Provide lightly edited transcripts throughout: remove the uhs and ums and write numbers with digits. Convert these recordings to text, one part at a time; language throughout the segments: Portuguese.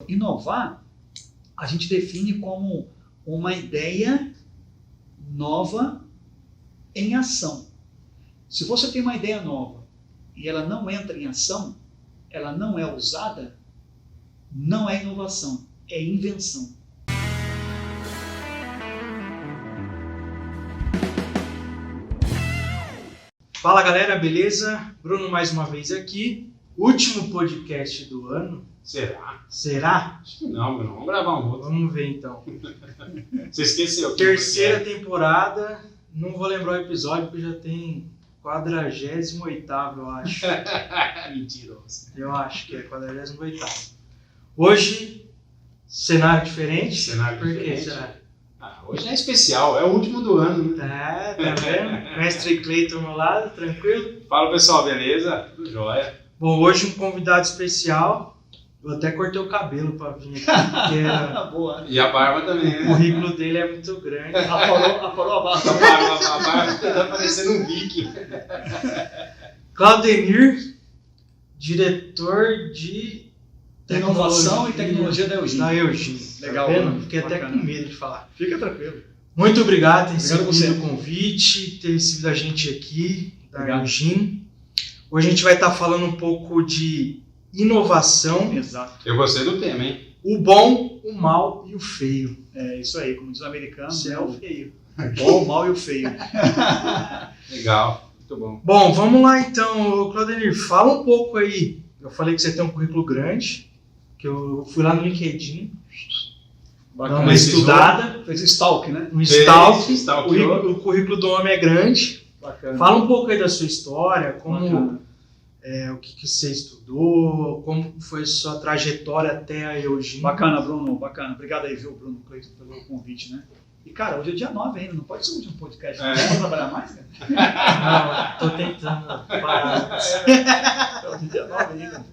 Inovar, a gente define como uma ideia nova em ação. Se você tem uma ideia nova e ela não entra em ação, ela não é usada, não é inovação, é invenção. Fala galera, beleza? Bruno mais uma vez aqui. Último podcast do ano. Será? Será? Acho que não, Bruno. Vamos gravar um outro. Vamos ver então. Você esqueceu. Terceira temporada. Não vou lembrar o episódio porque já tem 48º, eu acho. Mentiroso. Eu acho que é 48º. Hoje, cenário diferente. Cenário Por diferente. que será? Hoje é especial, é o último do ano, né? Tá vendo? Mestre Cleiton ao meu lado, tranquilo? Fala pessoal, beleza? Tudo jóia. Bom, hoje um convidado especial. Eu até cortei o cabelo pra vir aqui, porque Boa. E a barba também, o né? currículo dele é muito grande. Aparou a barra. A barba tá parecendo um viking. Claudenir, diretor de Inovação e tecnologia da Eugênia. Da Eugênia. Legal, Tá vendo? Bruno. Fiquei até Bacana. com medo de falar. Fica tranquilo. Muito obrigado por ter Obrigado recebido você. o convite, ter recebido a gente aqui, da Obrigado. Eugênia. Hoje a gente vai estar falando um pouco de inovação, Exato. Eu gostei do tema, hein? o bom, o mal e o feio. É isso aí, como diz o americano, Você é o feio. o bom, o mal e o feio. Legal. Muito bom. Bom, vamos lá então, Claudenir, fala um pouco aí. Eu falei que você tem um currículo grande, que eu fui lá no LinkedIn, dar uma Precisou? estudada, Fez stalk, né? um stalk, Stalkeou. o currículo do homem é grande. Bacana. Fala um pouco aí da sua história, como, Bacana. o que você estudou, como foi a sua trajetória até a Eugênia. Bacana, Bruno, bacana. Obrigado aí, viu, Bruno Cleiton, pelo convite, né? E, cara, hoje é dia 9 ainda, não pode ser o último podcast. É. Não vamos trabalhar mais, cara? Não, tô tentando parar. Hoje é dia 9 ainda.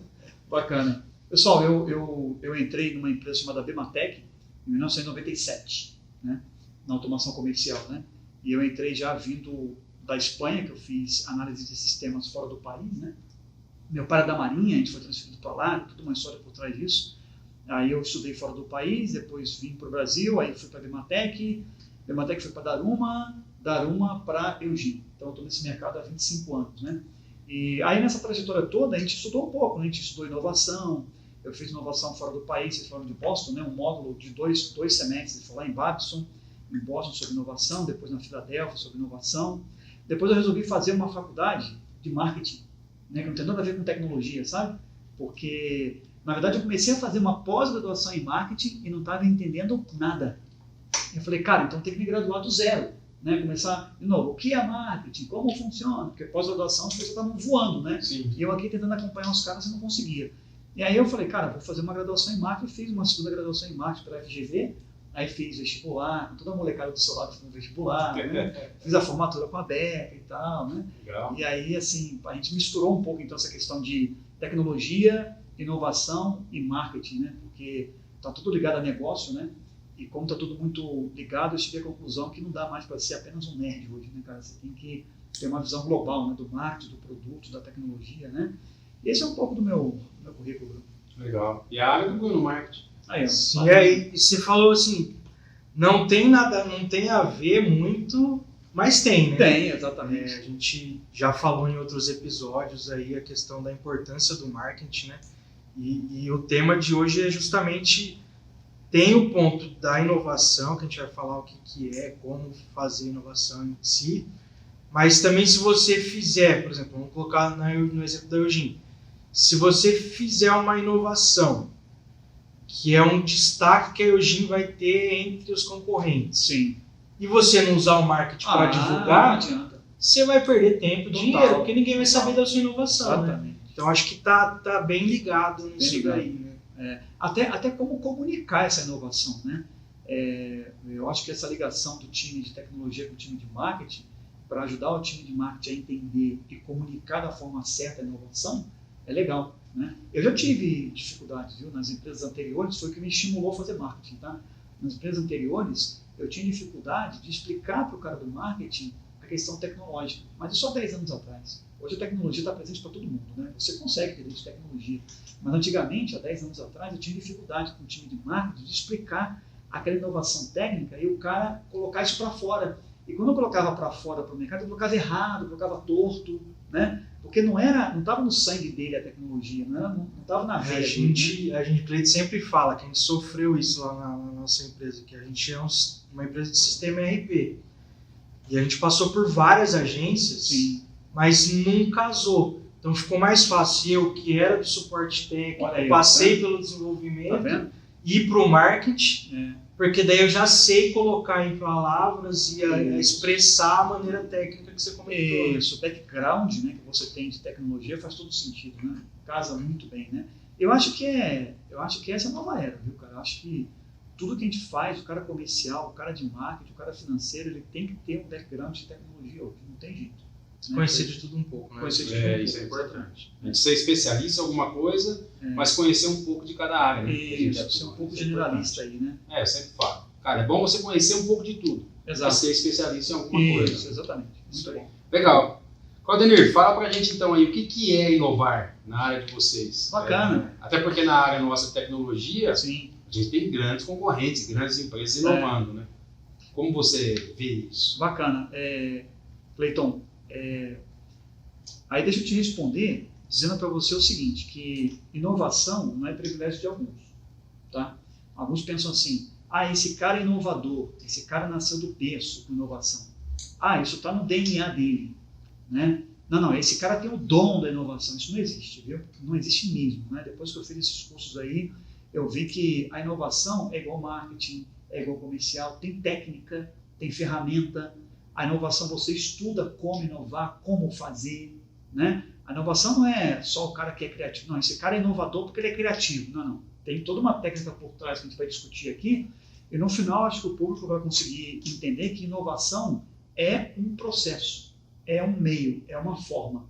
Bacana. Pessoal, eu entrei numa empresa chamada Bematec em 1997, né? Na automação comercial, né? E eu entrei já vindo da Espanha, que eu fiz análise de sistemas fora do país, né? Meu pai era da Marinha, a gente foi transferido para lá, toda uma história por trás disso. Aí eu estudei fora do país, depois vim para o Brasil, aí fui para a Bematec foi para Daruma para Eugênia. Então eu estou nesse mercado há 25 anos, né? E aí nessa trajetória toda a gente estudou um pouco, né? A gente estudou inovação, eu fiz inovação fora do país, vocês falaram de Boston, né? Um módulo de dois semestres, foi lá em Babson, em Boston sobre inovação, depois na Filadélfia sobre inovação. Depois eu resolvi fazer uma faculdade de marketing, né? Que não tem nada a ver com tecnologia, sabe? Porque na verdade eu comecei a fazer uma pós-graduação em marketing e não estava entendendo nada. Eu falei, cara, então tem que me graduar do zero, né? Começar de novo, o que é marketing, como funciona? Porque pós-graduação as pessoas estavam voando, né? Sim. E eu aqui tentando acompanhar os caras e não conseguia. E aí eu falei, cara, vou fazer uma graduação em marketing, fiz uma segunda graduação em marketing pela FGV, aí fiz vestibular, com toda a molecada do seu lado fazendo vestibular, né? Fiz a formatura com a Beca e tal, né? Legal. E aí, assim, a gente misturou um pouco então essa questão de tecnologia, inovação e marketing, né? Porque está tudo ligado a negócio, né? E como está tudo muito ligado, eu cheguei à conclusão que não dá mais para ser apenas um nerd hoje, né, cara? Você tem que ter uma visão global, né? Do marketing, do produto, da tecnologia, né? E esse é um pouco do meu currículo. Legal. E a área do Bruno Marketing? Aí, ó. Sim, e aí você falou assim, não tem a ver muito, mas tem, né? Tem, exatamente. A gente já falou em outros episódios aí a questão da importância do marketing, né? E o tema de hoje é justamente, tem o ponto da inovação, que a gente vai falar o que é, como fazer inovação em si, mas também se você fizer, por exemplo, vamos colocar no exemplo da Eugênia, se você fizer uma inovação, que é um destaque que a Eugênia vai ter entre os concorrentes, Sim. e você não usar o marketing para Não divulgar, adianta. você vai perder tempo e Total. dinheiro, porque ninguém vai saber da sua inovação, né? Exatamente. Então acho que tá bem ligado nisso ligado. daí, né? Até como comunicar essa inovação, né? Eu acho que essa ligação do time de tecnologia com o time de marketing, para ajudar o time de marketing a entender e comunicar da forma certa a inovação, é legal, né? Eu já tive dificuldades, viu? Nas empresas anteriores, foi o que me estimulou a fazer marketing, tá? Nas empresas anteriores, eu tinha dificuldade de explicar para o cara do marketing a questão tecnológica, mas isso há 10 anos atrás. Hoje a tecnologia está presente para todo mundo, né? Você consegue ter isso de tecnologia. Mas antigamente, há 10 anos atrás, eu tinha dificuldade com o time de marketing de explicar aquela inovação técnica e o cara colocar isso para fora. E quando eu colocava para fora para o mercado, eu colocava errado, eu colocava torto, né? Porque não estava no sangue dele a tecnologia, não estava na veia dele. A gente sempre fala que a gente sofreu isso lá na nossa empresa, que a gente é uma empresa de sistema ERP. E a gente passou por várias agências, Sim. mas não casou. Então ficou mais fácil eu, que era do suporte técnico, Olha aí, passei tá? pelo desenvolvimento, Tá ir para o marketing, É. porque daí eu já sei colocar em palavras e expressar a maneira técnica que você comentou. Isso, o background, né, que você tem de tecnologia faz todo sentido, né? Casa muito bem, né? Eu acho que essa é a nova era, viu, cara? Eu acho que tudo que a gente faz, o cara comercial, o cara de marketing, o cara financeiro, ele tem que ter um background de tecnologia hoje, não tem jeito. Né? Conhecer de tudo um pouco, né? Conhecer de tudo um pouco. Isso é importante. A gente ser especialista em alguma coisa, mas conhecer um pouco de cada área. Né? Isso, ser um pouco generalista aí, né? Eu sempre falo. Cara, é bom você conhecer um pouco de tudo. Exato. Mas ser especialista em alguma coisa. Isso, exatamente. Muito bom. Legal. Claudemir, fala pra gente então aí o que é inovar na área de vocês. Bacana. Até porque na área nossa de tecnologia, Sim. a gente tem grandes concorrentes, grandes empresas inovando, né? Como você vê isso? Bacana. Cleiton, aí deixa eu te responder dizendo para você o seguinte, que inovação não é privilégio de alguns. Tá? Alguns pensam assim, esse cara é inovador, esse cara nasceu do berço com inovação. Isso está no DNA dele. Né? Não, esse cara tem o dom da inovação. Isso não existe, viu? Não existe mesmo. Né? Depois que eu fiz esses cursos aí, eu vi que a inovação é igual marketing, é igual comercial, tem técnica, tem ferramenta. A inovação você estuda como inovar, como fazer. Né? A inovação não é só o cara que é criativo. Não, esse cara é inovador porque ele é criativo. Não. Tem toda uma técnica por trás que a gente vai discutir aqui. E no final, acho que o público vai conseguir entender que inovação é um processo, é um meio, é uma forma.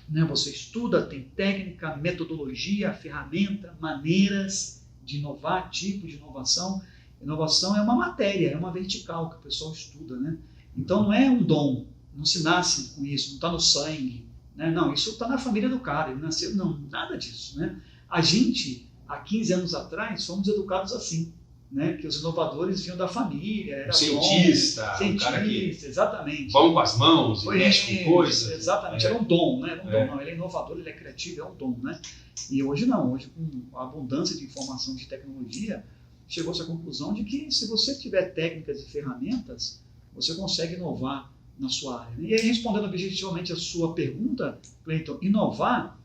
Né? Você estuda, tem técnica, metodologia, ferramenta, maneiras de inovar, tipos de inovação. Inovação é uma matéria, é uma vertical que o pessoal estuda. Né? Então não é um dom, não se nasce com isso, não está no sangue. Né? Não, isso está na família do cara, ele nasceu, não, nada disso. Né? A gente, há 15 anos atrás, fomos educados assim. Né, que os inovadores vinham da família, era cientista, bom, cara que exatamente. Bom com as mãos, mexe com coisas. Exatamente, era um dom, né? Não, ele é inovador, ele é criativo, é um dom, né? E hoje não, hoje com a abundância de informação de tecnologia, chegou-se à conclusão de que se você tiver técnicas e ferramentas, você consegue inovar na sua área. E aí, respondendo objetivamente a sua pergunta, Cleiton, inovar,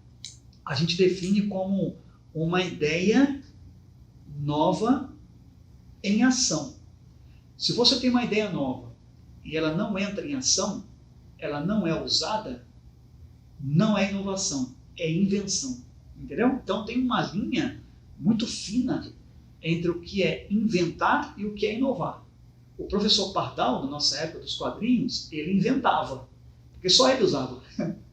a gente define como uma ideia nova em ação. Se você tem uma ideia nova e ela não entra em ação, ela não é usada, não é inovação, é invenção. Entendeu? Então tem uma linha muito fina entre o que é inventar e o que é inovar. O professor Pardal, na nossa época dos quadrinhos, ele inventava, porque só ele usava.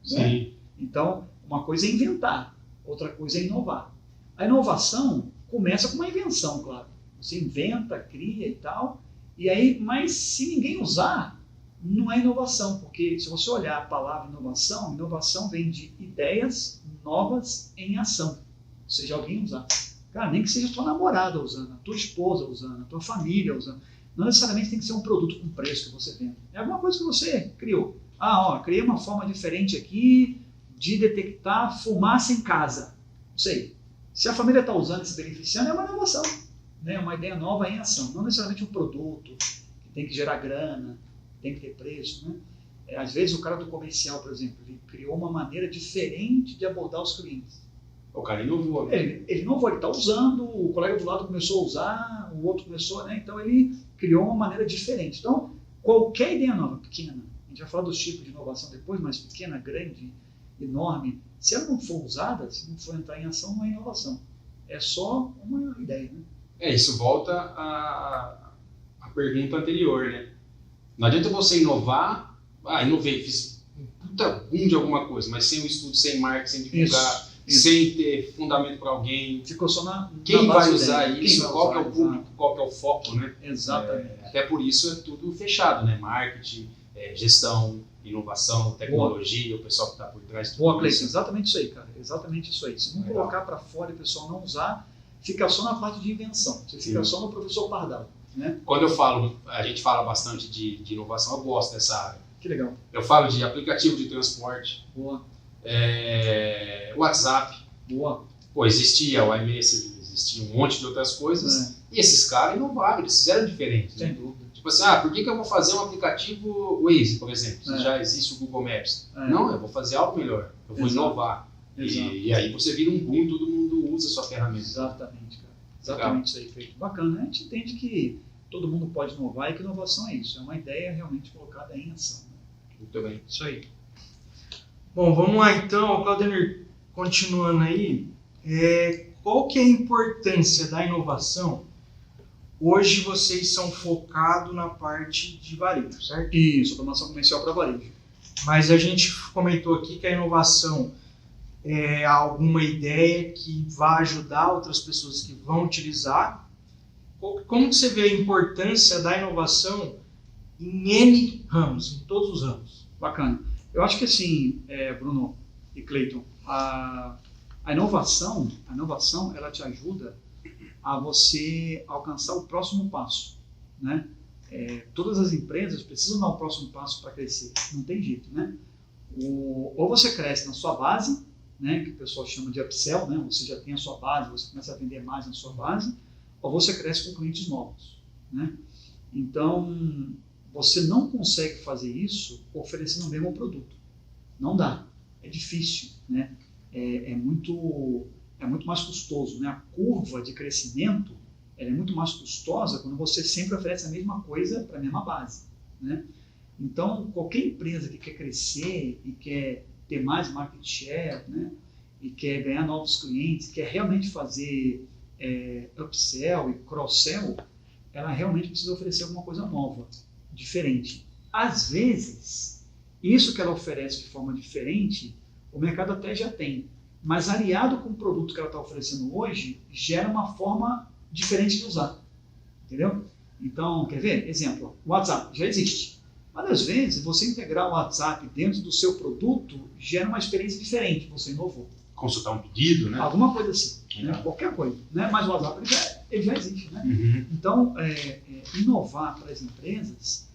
Sim. Né? Então, uma coisa é inventar, outra coisa é inovar. A inovação começa com uma invenção, claro. Você inventa, cria e tal, e aí, mas se ninguém usar, não é inovação, porque se você olhar a palavra inovação, inovação vem de ideias novas em ação, ou seja, alguém usar. Cara, nem que seja a tua namorada usando, a tua esposa usando, a tua família usando, não necessariamente tem que ser um produto com preço que você vende, é alguma coisa que você criou. Criei uma forma diferente aqui de detectar fumaça em casa, não sei, se a família está usando e se beneficiando, é uma inovação. Né, uma ideia nova em ação, não necessariamente um produto que tem que gerar grana, tem que ter preço. Né? Às vezes o cara do comercial, por exemplo, ele criou uma maneira diferente de abordar os clientes. O cara inovou. Ele inovou, ele está usando, o colega do lado começou a usar, o outro começou, né? Então ele criou uma maneira diferente. Então, qualquer ideia nova, pequena, a gente vai falar dos tipos de inovação depois, mas pequena, grande, enorme, se ela não for usada, se não for entrar em ação, não é inovação. É só uma ideia, né? Isso volta à pergunta anterior, né? Não adianta você inovar, inovei, fiz um puta boom de alguma coisa, mas sem o estudo, sem marketing, sem divulgar, isso. sem ter fundamento para alguém. Ficou só na Quem na vai base usar dele. isso? Quem vai Qual usar, que é o público? exato. Qual que é o foco, né? Exatamente. Até por isso é tudo fechado, né? Marketing, gestão, inovação, tecnologia, o pessoal que está por trás de tudo Boa, Cleiton, isso. exatamente isso aí, cara. Exatamente isso aí. Se não Legal. colocar para fora e o pessoal não usar, fica só na parte de invenção. Você fica só no professor Pardal. Né? Quando a gente fala bastante de inovação, eu gosto dessa área. Que legal. Eu falo de aplicativo de transporte, Boa, WhatsApp, boa. pô, existia o iMessage, existia um monte de outras coisas, e esses caras inovaram, eles fizeram diferente. Sem Né? dúvida. Tipo assim, por que eu vou fazer um aplicativo Waze, por exemplo, se já existe o Google Maps? Não, eu vou fazer algo melhor, eu vou inovar. E aí você vira um boom, todo mundo usa a sua ferramenta. Exatamente, cara. Exatamente isso aí, Cleiton. Bacana, a gente entende que todo mundo pode inovar e que inovação é isso, é uma ideia realmente colocada em ação. Né? Muito bem. Isso aí. Bom, vamos lá então, Claudemir, continuando aí, qual que é a importância da inovação? Hoje vocês são focados na parte de varejo, certo? Isso, automação comercial para varejo. Mas a gente comentou aqui que a inovação é alguma ideia que vai ajudar outras pessoas que vão utilizar. Como que você vê a importância da inovação em N ramos, em todos os ramos? Bacana. Eu acho que assim, Bruno e Cleiton, a inovação ela te ajuda a você alcançar o próximo passo, né? Todas as empresas precisam dar o próximo passo para crescer, não tem jeito, né? Ou você cresce na sua base, né, que o pessoal chama de upsell, né? Você já tem a sua base, você começa a vender mais na sua base, ou você cresce com clientes novos, né? Então, você não consegue fazer isso oferecendo o mesmo produto. Não dá, é difícil, né? É muito mais custoso, né? A curva de crescimento ela é muito mais custosa quando você sempre oferece a mesma coisa para a mesma base, né? Então, qualquer empresa que quer crescer e quer ter mais market share, né? E quer ganhar novos clientes, quer realmente fazer upsell e cross-sell, ela realmente precisa oferecer alguma coisa nova, diferente. Às vezes, isso que ela oferece de forma diferente, o mercado até já tem, mas aliado com o produto que ela está oferecendo hoje, gera uma forma diferente de usar, entendeu? Então, quer ver? Exemplo, o WhatsApp já existe, mas às vezes você integrar o WhatsApp dentro do seu produto gera uma experiência diferente, você inovou. Consultar um pedido, né? Alguma coisa assim, né? Qualquer coisa, né? Mas o WhatsApp ele já existe, né? Uhum. Então, inovar para as empresas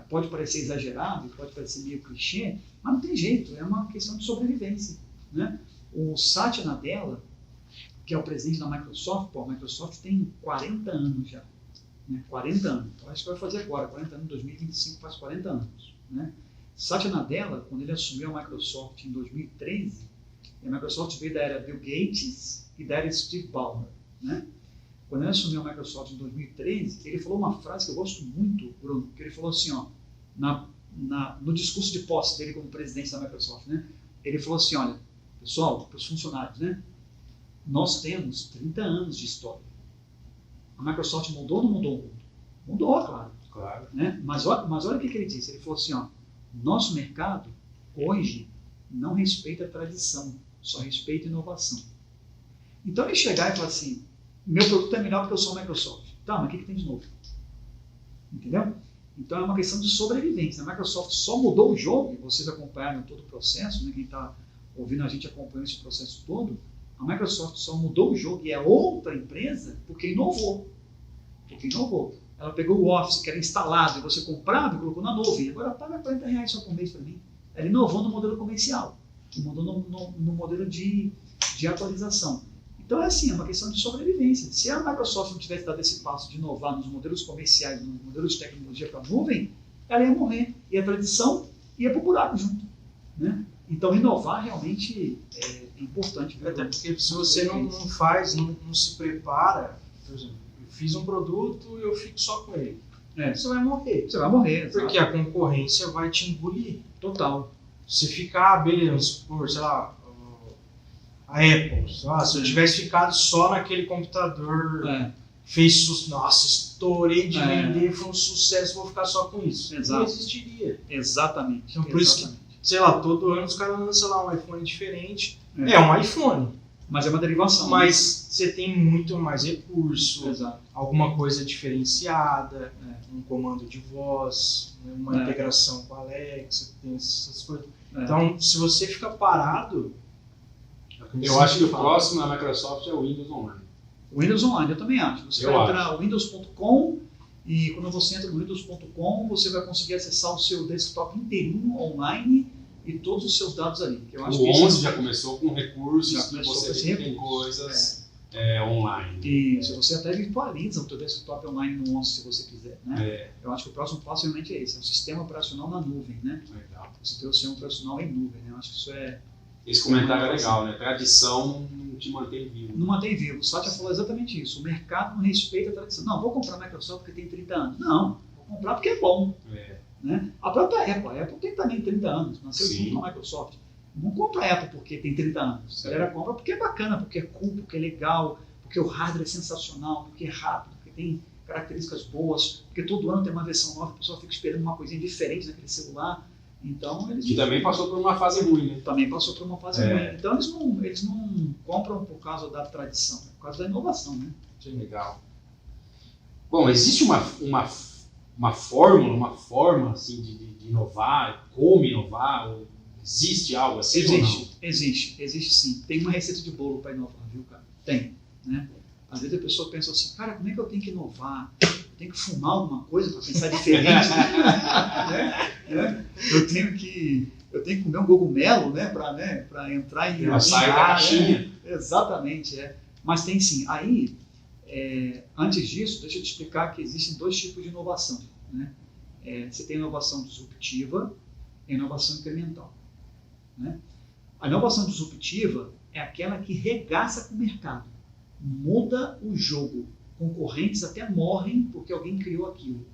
pode parecer exagerado, pode parecer meio clichê, mas não tem jeito, é uma questão de sobrevivência, né? O Satya Nadella, que é o presidente da Microsoft, a Microsoft tem 40 anos já, né? 40 anos, então acho que vai fazer agora, 40 anos, 2025 faz 40 anos, né? Satya Nadella, quando ele assumiu a Microsoft em 2013, a Microsoft veio da era Bill Gates e da era Steve Ballmer, né? Quando ele assumiu a Microsoft em 2013, ele falou uma frase que eu gosto muito, Bruno, que ele falou assim, ó, no discurso de posse dele como presidente da Microsoft, né? Ele falou assim, olha, pessoal, para os funcionários, né? Nós temos 30 anos de história. A Microsoft mudou ou não mudou o mundo? Mudou, claro. Né? Mas olha o que ele disse. Ele falou assim, ó, nosso mercado, hoje, não respeita a tradição, só respeita a inovação. Então ele chegar e falar assim, meu produto é melhor porque eu sou a Microsoft. Tá, mas o que tem de novo? Entendeu? Então é uma questão de sobrevivência. A Microsoft só mudou o jogo, e vocês acompanharam todo o processo, né? Quem está ouvindo a gente acompanhando esse processo todo, a Microsoft só mudou o jogo e é outra empresa porque inovou. Ela pegou o Office, que era instalado, e você comprava e colocou na nuvem. Agora paga R$40 só por mês para mim. Ela inovou no modelo comercial, mudou no modelo de atualização. Então é assim, é uma questão de sobrevivência. Se a Microsoft não tivesse dado esse passo de inovar nos modelos comerciais, nos modelos de tecnologia para a nuvem, ela ia morrer. E a tradição ia para o buraco junto, né? Então inovar realmente é importante. Até porque se você não faz, não se prepara, por exemplo, eu fiz um produto e eu fico só com ele. Você vai morrer. Você vai morrer. Porque a concorrência vai te engolir. Total. Se ficar, beleza, por, sei lá, a Apple, se eu tivesse ficado só naquele computador, fez nossa, estourei de vender, foi um sucesso, vou ficar só com isso. Exato. Não existiria. Exatamente. Então, por isso que, sei lá, todo ano os caras lançam lá um iPhone diferente. É um iPhone, Mas é uma derivação. Mas você tem muito mais recurso, Exato. alguma coisa diferenciada, um comando de voz, né, uma integração com a Alexa, tem essas coisas. Então, se você fica parado... Eu acho que o próximo na Microsoft é o Windows Online. O Windows Online, eu também acho. Você vai entrar no windows.com e quando você entra no windows.com, você vai conseguir acessar o seu desktop inteirinho online e todos os seus dados ali. Eu acho o que 11 já começou com recursos que você tem coisas online. E se você até virtualiza o seu desktop online no 11 se você quiser. Né? Eu acho que o próximo passo realmente é esse, é o sistema operacional na nuvem. Né? Legal. Você ter o sistema operacional em nuvem. Né? Eu acho que isso é... Esse comentário é legal, né? Tradição não te mantém vivo. Não mantém vivo. O Satya falou exatamente isso. O mercado não respeita a tradição. Não, vou comprar a Microsoft porque tem 30 anos. Não, vou comprar porque é bom. Né? A própria Apple. A Apple tem também 30 anos. Nasceu junto com a Microsoft. Não compra a Apple porque tem 30 anos. A galera compra porque é bacana, porque é cool, porque é legal, porque o hardware é sensacional, porque é rápido, porque tem características boas, porque todo ano tem uma versão nova, a pessoa fica esperando uma coisinha diferente naquele celular. Então, eles que também passou por uma fase ruim, né? Também passou por uma fase ruim. Então, eles não compram por causa da tradição, por causa da inovação, né? Legal. Bom, existe uma fórmula, uma forma assim, de inovar, como inovar? Ou existe algo assim ou não? Existe sim. Tem uma receita de bolo para inovar, viu, cara? Tem, né? Às vezes a pessoa pensa assim, cara, como é que eu tenho que inovar? Eu tenho que fumar alguma coisa para pensar diferente, né? Eu tenho que comer um cogumelo, né, para entrar em... Sair da caixinha. Né? Exatamente, Mas tem sim. Aí, antes disso, deixa eu te explicar que existem dois tipos de inovação. Né? Você tem a inovação disruptiva e a inovação incremental. Né? A inovação disruptiva é aquela que regaça com o mercado, muda o jogo. Concorrentes até morrem porque alguém criou aquilo.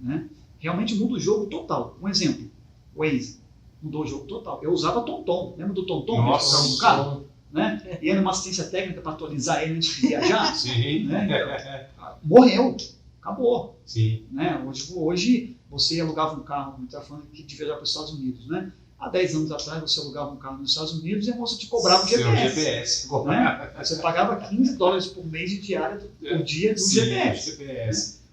Né? Realmente muda o jogo total. Um exemplo, o Waze mudou o jogo total. Eu usava TomTom, lembra do TomTom? Nossa, no carro, né? E era uma assistência técnica para atualizar ele antes de viajar. Sim. Né? Então, morreu, acabou. Sim. Né? Hoje você alugava um carro, a gente está falando aqui de viajar para os Estados Unidos, né? Há 10 anos atrás você alugava um carro nos Estados Unidos e a moça te cobrava o GPS. Né? Você pagava $15 por mês de diária por dia do GPS. Né?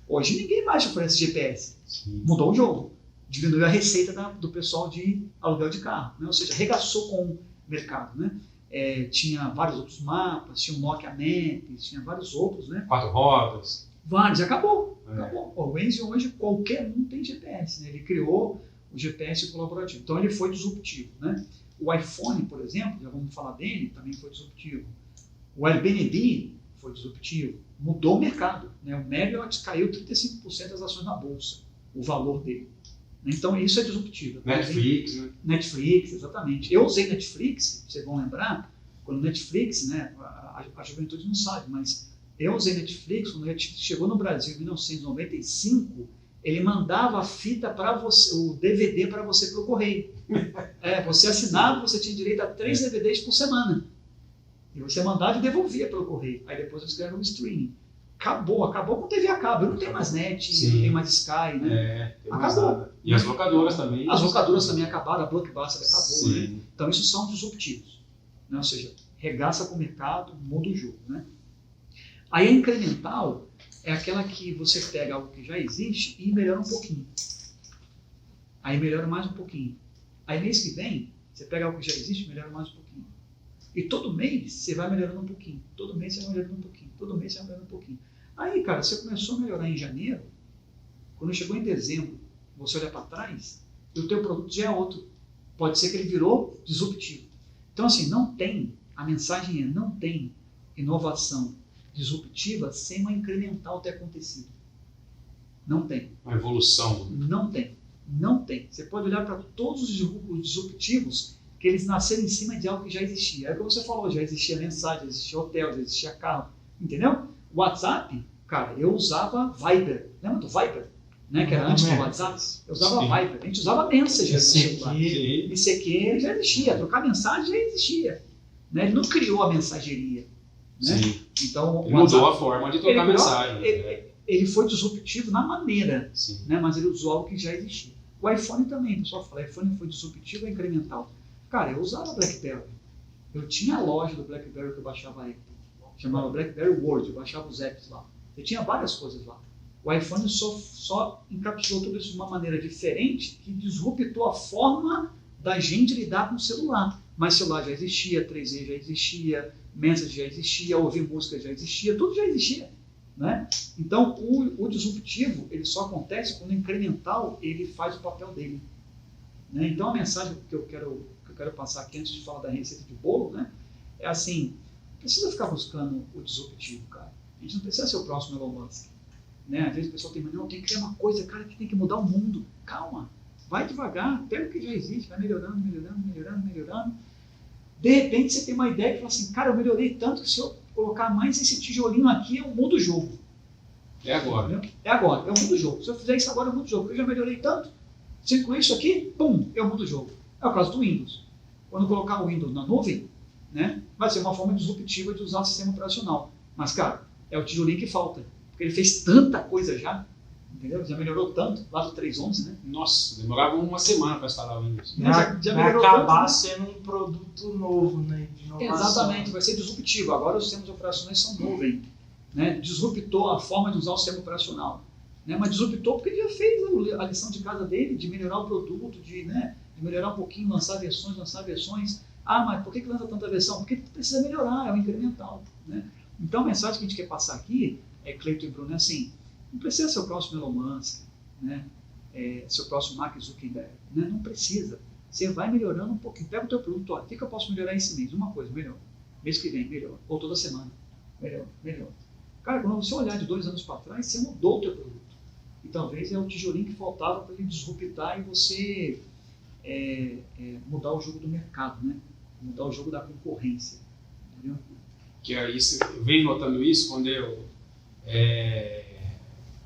Hoje ninguém mais oferece GPS. Sim. Mudou o jogo. Diminuiu a receita do pessoal de aluguel de carro. Né? Ou seja, arregaçou com o mercado. Né? Tinha vários outros mapas, tinha o Nokia Maps, tinha vários outros. Né? 4 rodas. Vários, acabou. O Waze hoje qualquer um tem GPS. Né? Ele criou o GPS colaborativo. Então ele foi disruptivo. Né? O iPhone, por exemplo, já vamos falar dele, também foi disruptivo. O Airbnb foi disruptivo. Mudou o mercado. Né? O Marriott caiu 35% das ações na bolsa, o valor dele. Então isso é disruptivo. Netflix, né? Netflix, exatamente. Eu usei Netflix, vocês vão lembrar, quando Netflix, né, a juventude não sabe, mas eu usei Netflix, quando Netflix chegou no Brasil em 1995, ele mandava a fita para você, o DVD para você pelo correio. Você assinava, você tinha direito a 3 DVDs por semana. E você mandava e devolvia pelo correio. Aí depois eles criaram o streaming. Acabou com TV a cabo. Não tem mais net, não tem mais Sky, né? Acabou. E as locadoras também. As locadoras também acabaram, a Blockbuster acabou. Sim. Né? Então isso são disruptivos. Né? Ou seja, regaça com o mercado, muda o jogo. Né? Aí a incremental é aquela que você pega algo que já existe e melhora um pouquinho. Aí melhora mais um pouquinho. Aí mês que vem, você pega algo que já existe e melhora mais um pouquinho. E todo mês você vai melhorando um pouquinho. Todo mês você vai melhorando um pouquinho. Todo mês você vai melhorando um pouquinho. Aí, cara, você começou a melhorar em janeiro. Quando chegou em dezembro, você olha para trás e o teu produto já é outro. Pode ser que ele virou disruptivo. Então, assim, a mensagem é, não tem inovação disruptiva sem uma incremental ter acontecido. Não tem. Uma evolução. Não tem. Você pode olhar para todos os disruptivos que eles nasceram em cima de algo que já existia. É o que você falou, já existia mensagem, já existia hotel, já existia carro. Entendeu? WhatsApp, cara, eu usava Viber. Lembra do Viber? Né? Que era antes do WhatsApp. Eu usava Viber. A gente usava Messenger. ICQ já existia. Trocar mensagem já existia. Né? Ele não criou a mensageria. Né? Então, ele mudou a forma de trocar mensagem. Ele foi disruptivo na maneira, né? Mas ele usou algo que já existia. O iPhone também, o pessoal fala, o iPhone foi disruptivo ou incremental? Cara, eu usava BlackBerry. Eu tinha a loja do BlackBerry que eu baixava aí, chamava BlackBerry World, eu baixava os apps lá. Eu tinha várias coisas lá. O iPhone só encapsulou tudo isso de uma maneira diferente que disruptou a forma da gente lidar com o celular. Mas celular já existia, 3G já existia, Message já existia, ouvir música já existia, tudo já existia. Né? Então, o disruptivo ele só acontece quando o incremental ele faz o papel dele. Né? Então, a mensagem que eu quero passar aqui antes de falar da receita de bolo, né, é assim, não precisa ficar buscando o disruptivo, cara. A gente não precisa ser o próximo Elon Musk. Né? Às vezes o pessoal tem, não, tem que criar uma coisa, cara, que tem que mudar o mundo. Calma, vai devagar, pega o que já existe, vai melhorando. De repente você tem uma ideia que fala assim, cara, eu melhorei tanto que se eu colocar mais esse tijolinho aqui, eu mudo o jogo. É agora. Entendeu? É agora, eu mudo o jogo. Se eu fizer isso agora, eu mudo o jogo. Porque eu já melhorei tanto, se eu incluir isso aqui, pum, eu mudo o jogo. É o caso do Windows. Quando eu colocar o Windows na nuvem, né, vai ser uma forma disruptiva de usar o sistema operacional. Mas, cara, é o tijolinho que falta. Porque ele fez tanta coisa já, entendeu? Já melhorou tanto, lá do 3.11, né? Nossa, demorava uma semana para instalar o Windows. Vai acabar sendo um produto novo, né? De inovação. Exatamente, vai ser disruptivo. Agora os sistemas operacionais são nuvem. Né? Disruptou a forma de usar o sistema operacional. Né? Mas disruptou porque ele já fez a lição de casa dele, de melhorar o produto, de melhorar um pouquinho, lançar versões. Ah, mas por que lança tanta versão? Porque precisa melhorar, é o incremental. Né? Então a mensagem que a gente quer passar aqui, Cleiton e Bruno, é assim, não precisa ser o próximo Elon Musk, né? Ser o próximo Mark Zuckerberg. Né? Não precisa. Você vai melhorando um pouquinho. Pega o teu produto, olha, o que eu posso melhorar esse mês? Uma coisa, melhor. Mês que vem, melhor. Ou toda semana, melhor. Cara, quando você olhar de 2 anos para trás, você mudou o teu produto. E talvez é o tijolinho que faltava para ele disruptar e você mudar o jogo do mercado, né? Mudar o jogo da concorrência. Entendeu? Que é isso, eu venho notando isso quando eu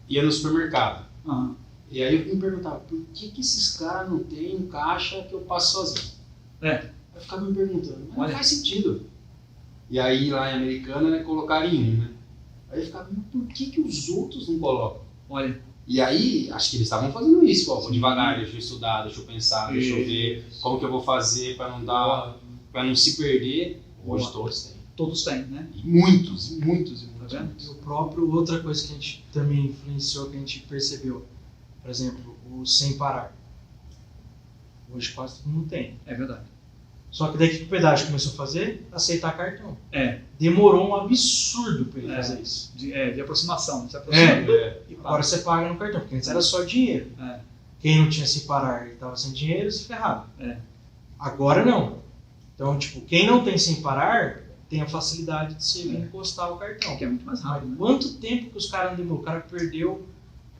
ia no supermercado. Uhum. E aí eu me perguntava, por que esses caras não têm um caixa que eu passo sozinho? Eu ficava me perguntando, mas não faz sentido. E aí lá em Americana, né, colocaram em um, né? Aí eu ficava, por que os outros não colocam? Olha. E aí, acho que eles estavam fazendo isso, vou devagar, deixa eu estudar, deixa eu pensar, deixa eu ver como que eu vou fazer para não se perder. Hoje todos têm. Todos têm, né? E muitos. Tá vendo? E o próprio, outra coisa que a gente também influenciou, que a gente percebeu, por exemplo, o sem parar. Hoje quase todo mundo tem. É verdade. Só que daí que o pedágio começou a fazer? Aceitar cartão. É. Demorou um absurdo para ele fazer isso. De aproximação. Você aproxima e agora você paga no cartão, porque antes era só dinheiro. Quem não tinha sem parar e estava sem dinheiro, se ferrava. Agora não. Então, tipo, quem não tem sem parar, tem a facilidade de você encostar o cartão. Que é muito mais rápido. Né? Quanto tempo que os caras não demorou? O cara perdeu.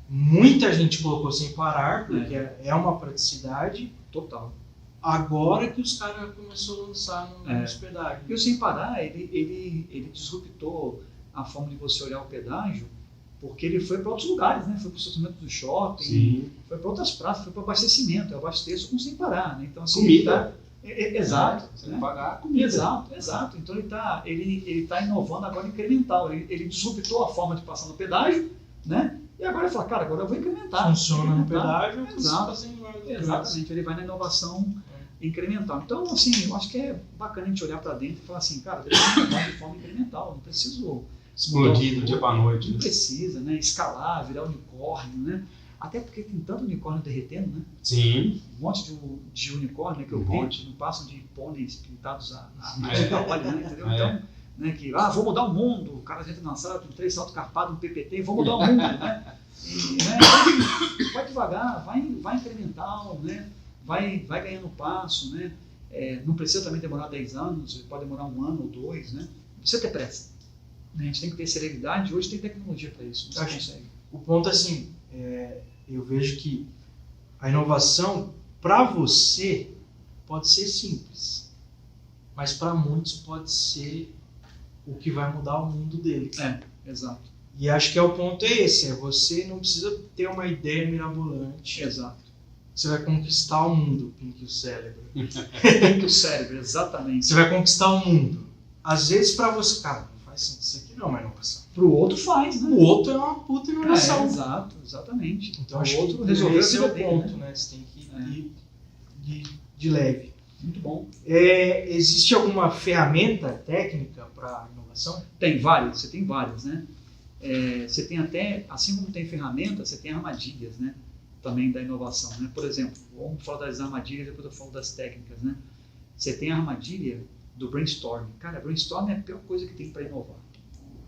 Muita gente colocou sem parar, porque é uma praticidade. Total. Agora que os caras começaram a lançar nos pedágios. E o sem parar, ele disruptou a forma de você olhar o pedágio, porque ele foi para outros lugares, né? Foi para o estacionamento do shopping, foi para outras praças, foi para abastecimento. Eu abasteço com sem parar, né? Então, assim, comida. Exato. Você não pagar comida. Exato. Então ele tá inovando agora incremental. Ele disruptou a forma de passar no pedágio, né? E agora ele fala, cara, agora eu vou incrementar. Funciona no pedágio, exatamente. Ele vai na inovação incremental. Então, assim, eu acho que é bacana a gente olhar para dentro e falar assim, cara, deve mudar de forma incremental, não preciso explodir do dia para noite. Não precisa, né? Escalar, virar unicórnio, né? Até porque tem tanto unicórnio derretendo, né? Sim. Um monte de unicórnio, né, que eu vi, não passam de pôneis pintados a óleo, né? Entendeu? Então, né, que, vou mudar o mundo, o cara entra na sala com 3 saltos carpados, um PPT, vou mudar o mundo, né? E, né, vai devagar, vai incremental, né? Vai ganhando passo, né? Não precisa também demorar 10 anos, pode demorar 1 ano ou 2, né? Não precisa ter pressa. Né? A gente tem que ter serenidade, hoje tem tecnologia para isso, você consegue. O ponto é assim, eu vejo que a inovação, para você, pode ser simples, mas para muitos pode ser o que vai mudar o mundo dele. Exato. E acho que o ponto é esse, você não precisa ter uma ideia mirabolante. Exato. Você vai conquistar o mundo, Pink o cérebro. Pink o cérebro, exatamente. Você vai conquistar o mundo. Às vezes para você, cara, não faz sentido, isso aqui não é uma inovação. Pro outro faz, né? O outro é uma puta inovação. Exatamente. Então acho outro que resolveu esse é o dele, ponto, né? Você tem que ir de leve. Muito bom. Existe alguma ferramenta técnica para inovação? Tem várias, você tem várias, né? Você tem até, assim como tem ferramentas, você tem armadilhas, né? Também da inovação, né? Por exemplo, vamos falar das armadilhas, depois eu falo das técnicas, né? Você tem a armadilha do brainstorming. Cara, brainstorming é a pior coisa que tem para inovar.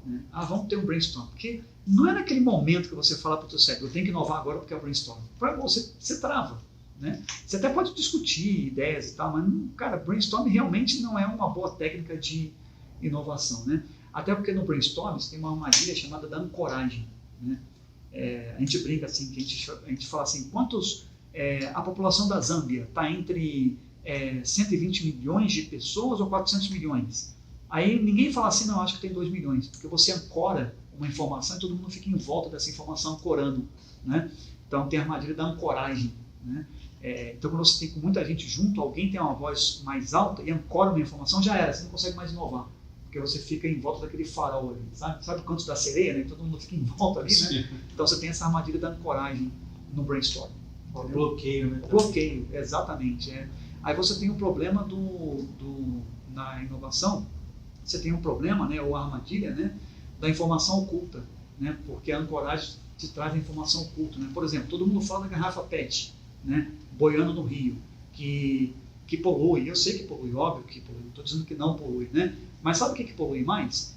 Né? Vamos ter um brainstorm. Porque não é naquele momento que você fala para o teu cérebro, eu tenho que inovar agora porque é o brainstorm. Você trava. Né? Você até pode discutir ideias e tal, mas, cara, brainstorm realmente não é uma boa técnica de inovação. Né? Até porque no brainstorm você tem uma armadilha chamada da ancoragem. Né? A gente brinca assim, que a gente fala assim, a população da Zâmbia está entre 120 milhões de pessoas ou 400 milhões? Aí ninguém fala assim, não, acho que tem 2 milhões, porque você ancora uma informação e todo mundo fica em volta dessa informação ancorando. Né? Então tem a armadilha da ancoragem. Né? Então quando você tem com muita gente junto, alguém tem uma voz mais alta e ancora uma informação, já era, você não consegue mais inovar. Porque você fica em volta daquele farol ali, sabe o canto da sereia, né? Todo mundo fica em volta ali, né? Então você tem essa armadilha da ancoragem no brainstorm. O bloqueio, né? O bloqueio, exatamente. Aí você tem um problema na inovação, você tem um problema, né, ou a armadilha, né, da informação oculta, né? Porque a ancoragem te traz a informação oculta. Né? Por exemplo, todo mundo fala da garrafa PET, né, boiando no rio, que polui. Eu sei que polui, óbvio que polui, não estou dizendo que não polui, né? Mas sabe o que polui mais?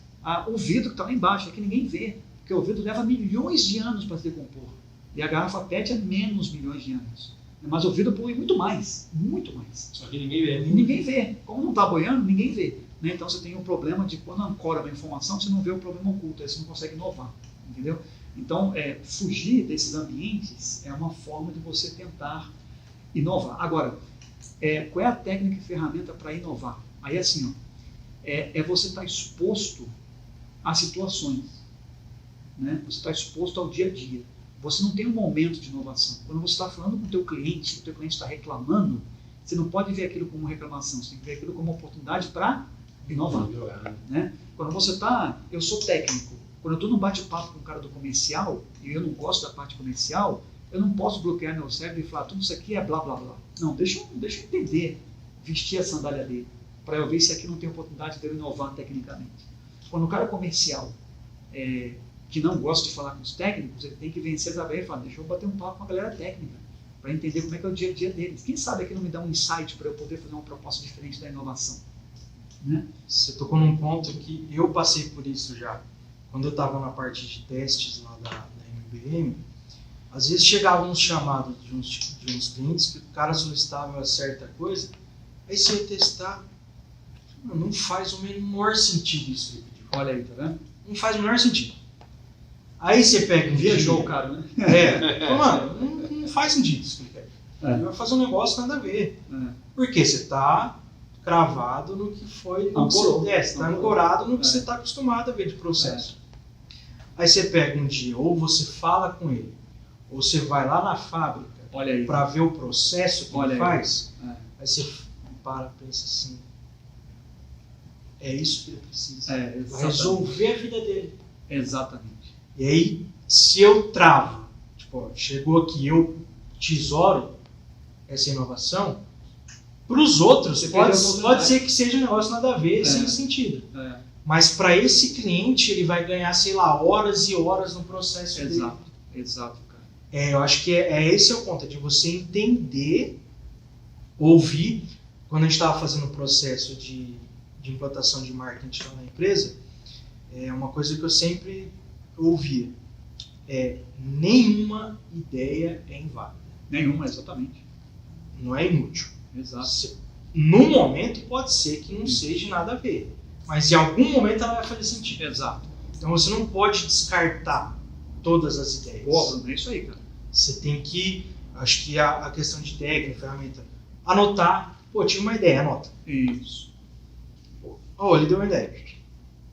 O vidro que está lá embaixo, é que ninguém vê, porque o vidro leva milhões de anos para se decompor. E a garrafa PET é menos milhões de anos. Mas o vidro polui muito mais, muito mais. Só que ninguém vê. Ninguém vê. Como não está boiando, ninguém vê. Né? Então você tem um problema de quando ancora uma informação, você não vê o problema oculto, aí você não consegue inovar. Entendeu? Então, fugir desses ambientes é uma forma de você tentar inovar. Agora, qual é a técnica e ferramenta para inovar? Aí assim, você estar exposto a situações. Né? Você está exposto ao dia a dia. Você não tem um momento de inovação. Quando você está falando com o teu cliente está reclamando, você não pode ver aquilo como reclamação, você tem que ver aquilo como oportunidade para inovar. Né? Quando você está... Eu sou técnico. Quando eu estou num bate-papo com o cara do comercial, e eu não gosto da parte comercial, eu não posso bloquear meu cérebro e falar, tudo isso aqui é blá, blá, blá. Não, deixa eu entender, vestir a sandália dele, para eu ver se aqui não tem oportunidade de eu inovar tecnicamente. Quando o cara comercial... que não gosta de falar com os técnicos, ele tem que vencer essa barreira e falar, deixa eu bater um papo com a galera técnica, para entender como é que é o dia a dia deles. Quem sabe aqui não me dá um insight para eu poder fazer uma proposta diferente da inovação. Né? Você tocou num ponto que eu passei por isso já. Quando eu estava na parte de testes lá da MBM, às vezes chegavam uns chamados de uns clientes que o cara solicitava uma certa coisa, aí você ia testar, não faz o menor sentido isso que ele pediu. Olha aí, tá vendo? Não faz o menor sentido. Aí você pega um Viajou dia, o cara, né? Mano, não faz sentido isso que ele quer. Ele vai fazer um negócio nada a ver. Porque você está cravado no que foi... Você está ancorado no que você está acostumado a ver de processo. Aí você pega um dia, ou você fala com ele, ou você vai lá na fábrica para ver o processo que ele faz. Aí você para e pensa assim, é isso que ele precisa. Vai resolver a vida dele. Exatamente. E aí, se eu travo, chegou aqui, eu tesouro essa inovação, para os outros pode ser que seja um negócio nada a ver, sem sentido. Mas para esse cliente, ele vai ganhar, sei lá, horas e horas no processo dele. Exato, cara. Eu acho que esse é o ponto, de você entender, ouvir. Quando a gente estava fazendo o processo de implantação de marketing lá na empresa, uma coisa que eu sempre ouvia nenhuma ideia é inválida. Nenhuma, exatamente. Não é inútil. Exato. No momento pode ser que não seja nada a ver, mas em algum momento ela vai fazer sentido. Exato. Então você não pode descartar todas as ideias. Bruno, é isso aí, cara. Você tem que, acho que a questão de técnica, ferramenta, anotar. Pô, tive uma ideia, anota. Isso. Ele deu uma ideia.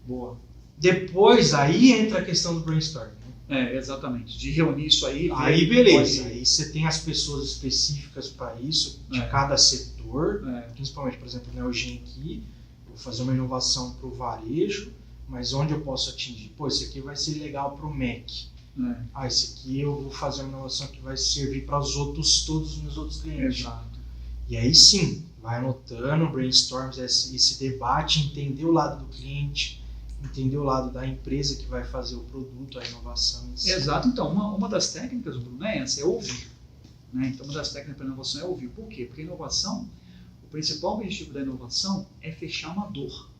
Boa. Depois, aí entra a questão do brainstorming. Exatamente. De reunir isso aí. Aí, beleza. Aí você tem as pessoas específicas para isso, de cada setor. Principalmente, por exemplo, o Neogen aqui. Vou fazer uma inovação para o varejo, mas onde eu posso atingir? Pô, esse aqui vai ser legal para o MEC. Esse aqui eu vou fazer uma inovação que vai servir para todos os meus outros clientes. Exato. E aí sim, vai anotando, brainstorm, esse debate, entender o lado do cliente, entender o lado da empresa que vai fazer o produto, a inovação em si. Exato. Então, uma das técnicas, Bruno, é essa, é ouvir. Né? Então, uma das técnicas para inovação é ouvir. Por quê? Porque a inovação, o principal objetivo da inovação é fechar uma dor,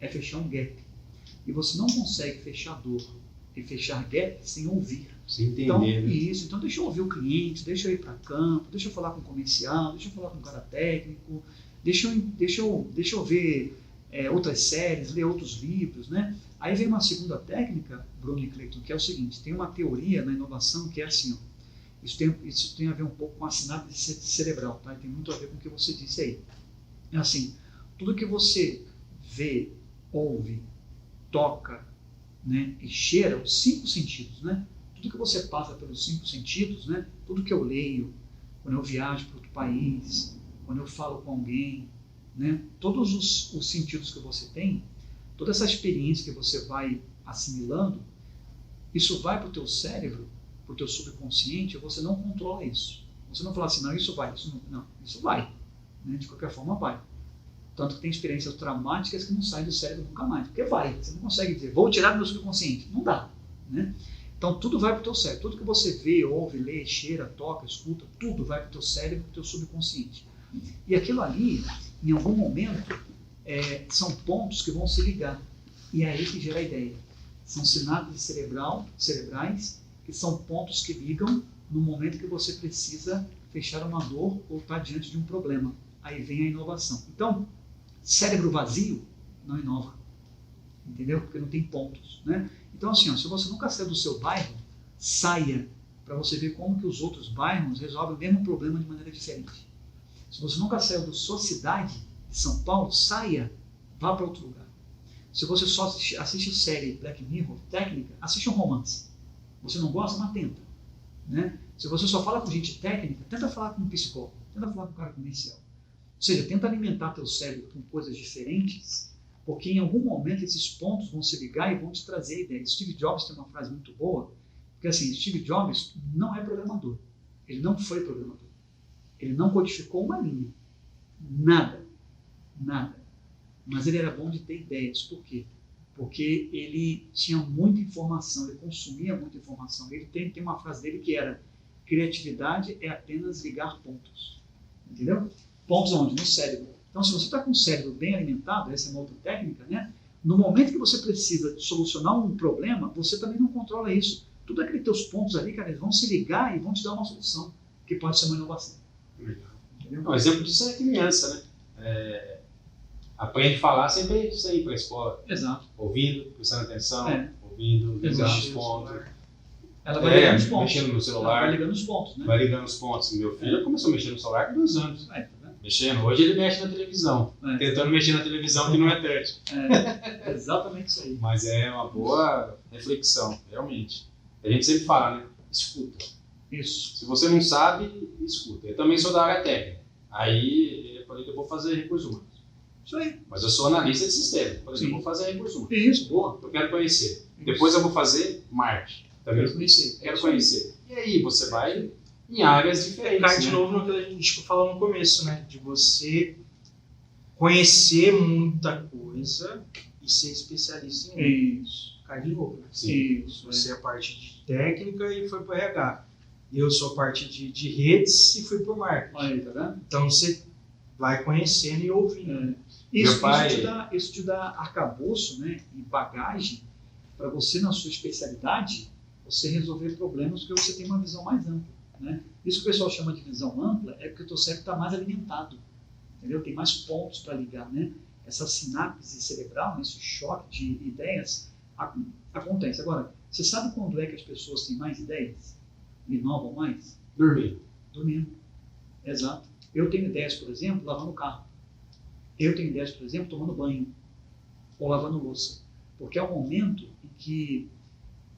é fechar um gap. E você não consegue fechar dor e fechar gap sem ouvir. Sem entender. Então, né? isso. Então, deixa eu ouvir o cliente, deixa eu ir para campo, deixa eu falar com o comercial, deixa eu falar com o cara técnico, deixa eu ver outras séries, ler outros livros, né? Aí vem uma segunda técnica, Bruno e Cleiton, que é o seguinte, tem uma teoria na inovação que é assim, ó, isso tem a ver um pouco com a sinapse cerebral, tá? E tem muito a ver com o que você disse aí. É assim, tudo que você vê, ouve, toca, né, e cheira, os 5 sentidos, né? Tudo que você passa pelos 5 sentidos, né? Tudo que eu leio, quando eu viajo para outro país, quando eu falo com alguém, né? Todos os sentidos que você tem, toda essa experiência que você vai assimilando, isso vai para o teu cérebro, para o teu subconsciente, e você não controla isso. Você não fala assim, não, isso vai, isso vai. Né? De qualquer forma vai. Tanto que tem experiências traumáticas que não saem do cérebro nunca mais, porque vai. Você não consegue dizer, vou tirar do meu subconsciente. Não dá. Né? Então tudo vai para o teu cérebro. Tudo que você vê, ouve, lê, cheira, toca, escuta, tudo vai para o teu cérebro, para o teu subconsciente. E aquilo ali, em algum momento, são pontos que vão se ligar. E é aí que gera a ideia. São sinapses cerebrais, que são pontos que ligam no momento que você precisa fechar uma dor ou estar diante de um problema. Aí vem a inovação. Então, cérebro vazio não inova. Entendeu? Porque não tem pontos. Né? Então, assim, ó, se você nunca saiu do seu bairro, saia para você ver como que os outros bairros resolvem o mesmo problema de maneira diferente. Se você nunca saiu da sua cidade, de São Paulo, saia, vá para outro lugar. Se você só assiste série Black Mirror, técnica, assiste um romance. Você não gosta, mas tenta. Né? Se você só fala com gente técnica, tenta falar com um psicólogo, tenta falar com um cara comercial. Ou seja, tenta alimentar teu cérebro com coisas diferentes, porque em algum momento esses pontos vão se ligar e vão te trazer ideias. Steve Jobs tem uma frase muito boa, porque assim, Steve Jobs não é programador. Ele não foi programador. Ele não codificou uma linha. Nada. Mas ele era bom de ter ideias. Por quê? Porque ele tinha muita informação, ele consumia muita informação. Ele tem uma frase dele que era: criatividade é apenas ligar pontos. Entendeu? Pontos onde? No cérebro. Então, se você está com o cérebro bem alimentado, essa é uma outra técnica, né? No momento que você precisa solucionar um problema, você também não controla isso. Tudo aqueles teus pontos ali, cara, eles vão se ligar e vão te dar uma solução, que pode ser uma inovação. Entendeu? Um exemplo disso é a criança, né? Aprende a falar sem ir para a escola. Exato. Ouvindo, prestando atenção, ouvindo, ligando os pontos. Ela vai ligando os pontos. Mexendo no celular. Ela vai ligando os pontos, né? Vai ligando os pontos. Meu filho começou a mexer no celular com 2 anos. Tá vendo? Mexendo. Hoje ele mexe na televisão. Tentando mexer na televisão que não é touch. Exatamente isso aí. Mas é uma boa reflexão, realmente. A gente sempre fala, né? Escuta. Isso. Se você não sabe, escuta. Eu também sou da área técnica. Aí eu falei que eu vou fazer recursos humanos. Isso aí. Mas eu sou analista de sistema. Eu falei que eu vou fazer recursos humanos. Isso, boa. Eu quero conhecer. Isso. Depois eu vou fazer marketing. Também quero conhecer. E aí você vai em áreas diferentes. Cai de novo no que a gente falou no começo, né? De você conhecer muita coisa e ser especialista em um. Isso. Cai de novo. Né? Sim. Isso. Você é a parte de técnica e foi para o RH. Eu sou a parte de redes e fui para o marketing. Aí, tá vendo? Então você vai conhecendo e ouvindo. Isso te dá arcabouço, né? E bagagem para você, na sua especialidade, você resolver problemas porque você tem uma visão mais ampla. Né? Isso que o pessoal chama de visão ampla é porque o teu cérebro está mais alimentado, entendeu? Tem mais pontos para ligar, né? Essa sinapse cerebral, esse choque de ideias acontece. Agora, você sabe quando é que as pessoas têm mais ideias? Inovam mais? Dormindo. Exato. Eu tenho ideias, por exemplo, lavando o carro. Eu tenho ideias, por exemplo, tomando banho ou lavando louça. Porque é o momento em que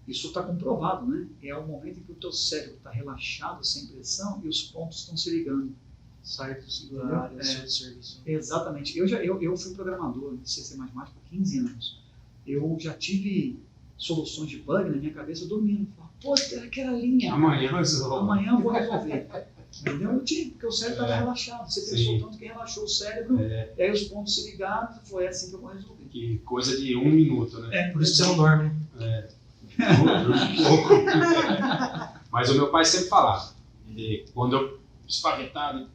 isso está comprovado, né? É o momento em que o teu cérebro está relaxado, sem pressão, e os pontos estão se ligando. Sai da área de serviço. Exatamente. Eu fui programador de C++ por 15 anos. Eu já tive soluções de bug na minha cabeça dormindo. Pô, aquela linha. Amanhã eu vou resolver. Entendeu? Eu tive, porque o cérebro estava relaxado. Você pensou tanto que relaxou o cérebro, e aí os pontos se ligaram, foi assim que eu vou resolver. Que coisa de 1 minuto, né? Por isso que você não dorme, né? Um pouco. Mas o meu pai sempre falava, quando eu espavetado,